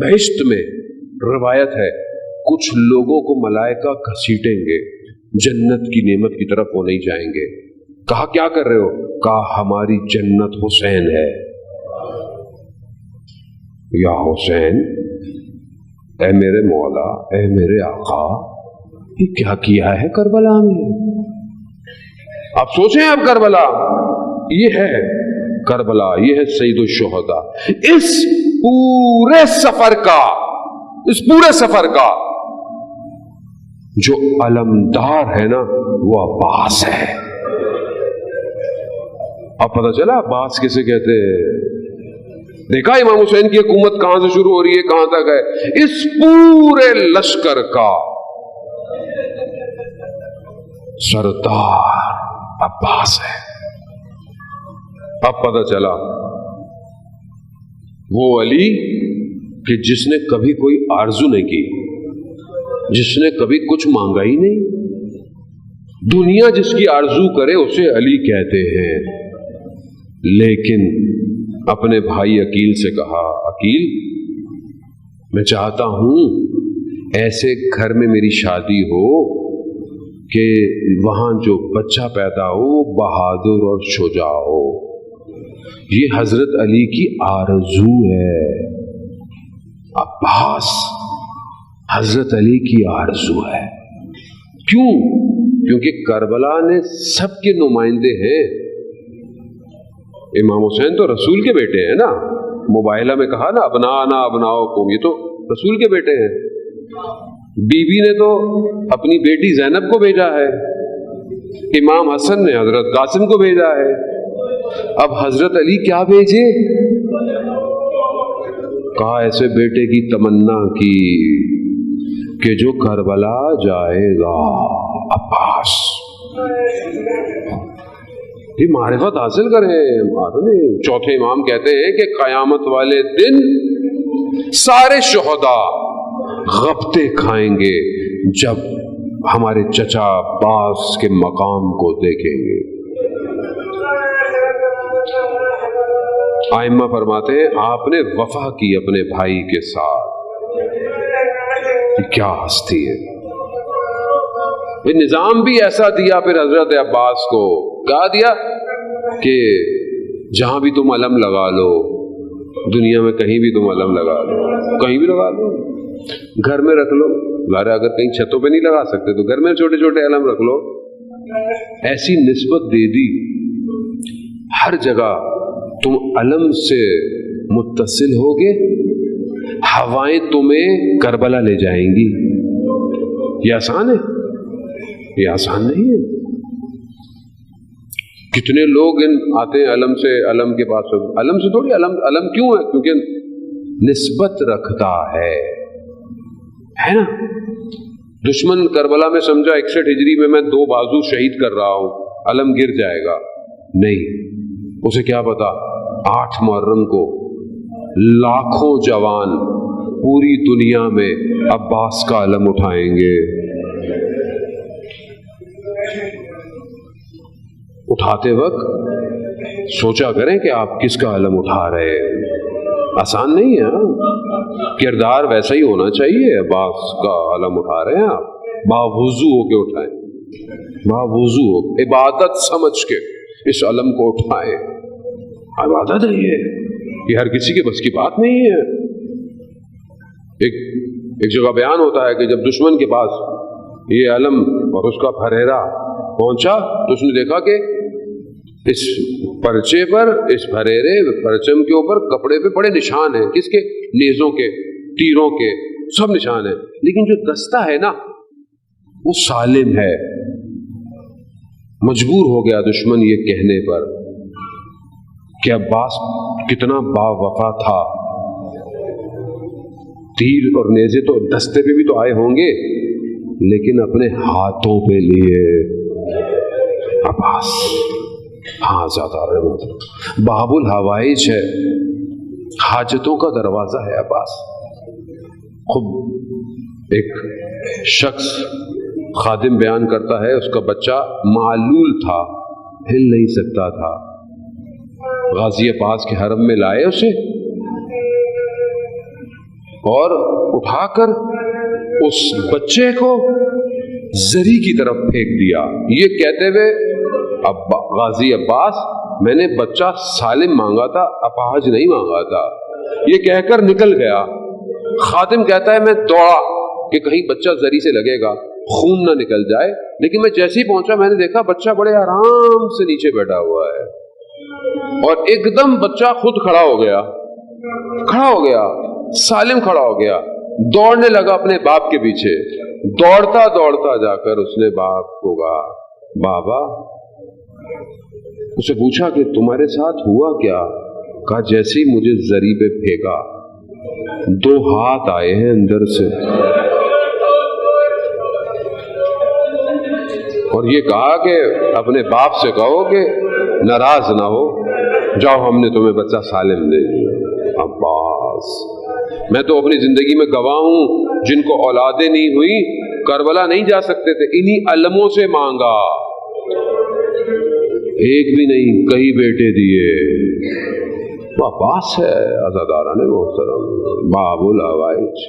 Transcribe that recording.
بہشت میں روایت ہے کچھ لوگوں کو ملائکہ گھسیٹیں گے، جنت کی نعمت کی طرف وہ نہیں جائیں گے۔ کہا کیا کر رہے ہو؟ کہا ہماری جنت حسین ہے۔ یا حسین، اے میرے مولا، اے میرے آقا، یہ کیا کیا ہے کربلا میں؟ آپ سوچیں، اب کربلا یہ ہے، کربلا یہ ہے سید الشہداء۔ اس پورے سفر کا جو علمدار ہے نا وہ عباس ہے۔ اب پتہ چلا عباس کسے کہتے ہیں؟ دیکھا امام حسین کی حکومت کہاں سے شروع ہو رہی ہے، کہاں تک ہے؟ اس پورے لشکر کا سردار عباس ہے۔ اب پتہ چلا وہ علی کہ جس نے کبھی کوئی آرزو نہیں کی، جس نے کبھی کچھ مانگا ہی نہیں، دنیا جس کی آرزو کرے اسے علی کہتے ہیں۔ لیکن اپنے بھائی عقیل سے کہا، عقیل میں چاہتا ہوں ایسے گھر میں میری شادی ہو کہ وہاں جو بچہ پیدا ہو بہادر اور شجاع ہو۔ یہ حضرت علی کی آرزو ہے۔ عباس حضرت علی کی آرزو ہے۔ کیوں؟ کیونکہ کربلا نے سب کے نمائندے ہیں۔ امام حسین تو رسول کے بیٹے ہیں نا، مباہلہ میں کہا نا ابنانا ابناؤکم، یہ تو رسول کے بیٹے ہیں۔ بی بی نے تو اپنی بیٹی زینب کو بھیجا ہے، امام حسن نے حضرت قاسم کو بھیجا ہے، اب حضرت علی کیا بھیجے؟ کہا ایسے بیٹے کی تمنا کی کہ جو کربلا جائے گا عباس۔ یہ معرفت حاصل کریں۔ چوتھے امام کہتے ہیں کہ قیامت والے دن سارے شہداء غبطے کھائیں گے جب ہمارے چچا عباس کے مقام کو دیکھیں گے۔ ائمہ فرماتے ہیں آپ نے وفا کی اپنے بھائی کے ساتھ، کیا ہستی ہے۔ نظام بھی ایسا دیا پھر حضرت عباس کو، کہا دیا کہ جہاں بھی تم علم لگا لو، دنیا میں کہیں بھی تم علم لگا لو، کہیں بھی لگا لو، گھر میں رکھ لو، اگر کہیں چھتوں پہ نہیں لگا سکتے تو گھر میں چھوٹے چھوٹے علم رکھ لو۔ ایسی نسبت دے دی، ہر جگہ تم علم سے متصل ہوگے، ہوائیں تمہیں کربلا لے جائیں گی۔ یہ آسان ہے؟ یہ آسان نہیں ہے۔ کتنے لوگ آتے ہیں علم سے، علم کے پاس، علم سے تھوڑی، علم کیوں ہے؟ کیونکہ نسبت رکھتا ہے نا۔ دشمن کربلا میں سمجھا 61 ہجری میں 2 بازو شہید کر رہا ہوں، علم گر جائے گا، نہیں، اسے کیا پتا 8 محرم کو لاکھوں جوان پوری دنیا میں عباس کا علم اٹھائیں گے۔ اٹھاتے وقت سوچا کریں کہ آپ کس کا علم اٹھا رہے ہیں۔ آسان نہیں ہے، کردار ویسا ہی ہونا چاہیے۔ عباس کا علم اٹھا رہے ہیں آپ، باوضو ہو کے اٹھائیں، باوضو ہو، عبادت سمجھ کے اس علم کو اٹھائیں۔ عبادت ہے یہ ہر کسی کے بس کی بات نہیں ہے۔ ایک جگہ بیان ہوتا ہے کہ جب دشمن کے پاس یہ علم اور اس کا پھریرا پہنچا تو اس نے دیکھا کہ اس پرچے پر، اس پھریرے پرچم کے اوپر کپڑے پہ بڑے نشان ہیں، کس کے؟ نیزوں کے، تیروں کے، سب نشان ہیں، لیکن جو دستہ ہے نا وہ سالم ہے۔ مجبور ہو گیا دشمن یہ کہنے پر کہ عباس کتنا با وفا تھا، تیر اور نیزے تو دستے پہ بھی تو آئے ہوں گے لیکن اپنے ہاتھوں پہ لیے عباس۔ ہاں زیادہ رحمت باب الحوائج ہے، حاجتوں کا دروازہ ہے عباس۔ خود ایک شخص خادم بیان کرتا ہے اس کا بچہ معلول تھا، ہل نہیں سکتا تھا، غازی پاس کے حرم میں لائے اسے، اور اٹھا کر اس بچے کو زری کی طرف پھینک دیا، یہ کہتے ہوئے غازی عباس میں نے بچہ سالم مانگا تھا، اپاہج نہیں مانگا تھا، یہ کہہ کر نکل گیا۔ خادم کہتا ہے میں دوڑا کہ کہیں بچہ زری سے لگے گا، خون نہ نکل جائے، لیکن میں جیسے ہی پہنچا میں نے دیکھا بچہ بڑے آرام سے نیچے بیٹھا ہوا ہے، اور ایک دم بچہ خود کھڑا ہو گیا، سالم کھڑا ہو گیا، دوڑنے لگا اپنے باپ کے پیچھے، دوڑتا دوڑتا جا کر اس نے باپ کو کہا بابا، اسے پوچھا کہ تمہارے ساتھ ہوا کیا؟ کہا جیسے ہی مجھے زری پہ پھینکا 2 ہاتھ آئے ہیں اندر سے، اور یہ کہا کہ اپنے باپ سے کہو کہ ناراض نہ ہو، جاؤ ہم نے تمہیں بچہ سالم دے دیا۔ عباس، میں تو اپنی زندگی میں گواہ ہوں جن کو اولادیں نہیں ہوئی کربلا نہیں جا سکتے تھے، انہی علموں سے مانگا، ایک بھی نہیں، کئی بیٹے دیے۔ عباس ہے عزاداران محترم، باب الحوائج۔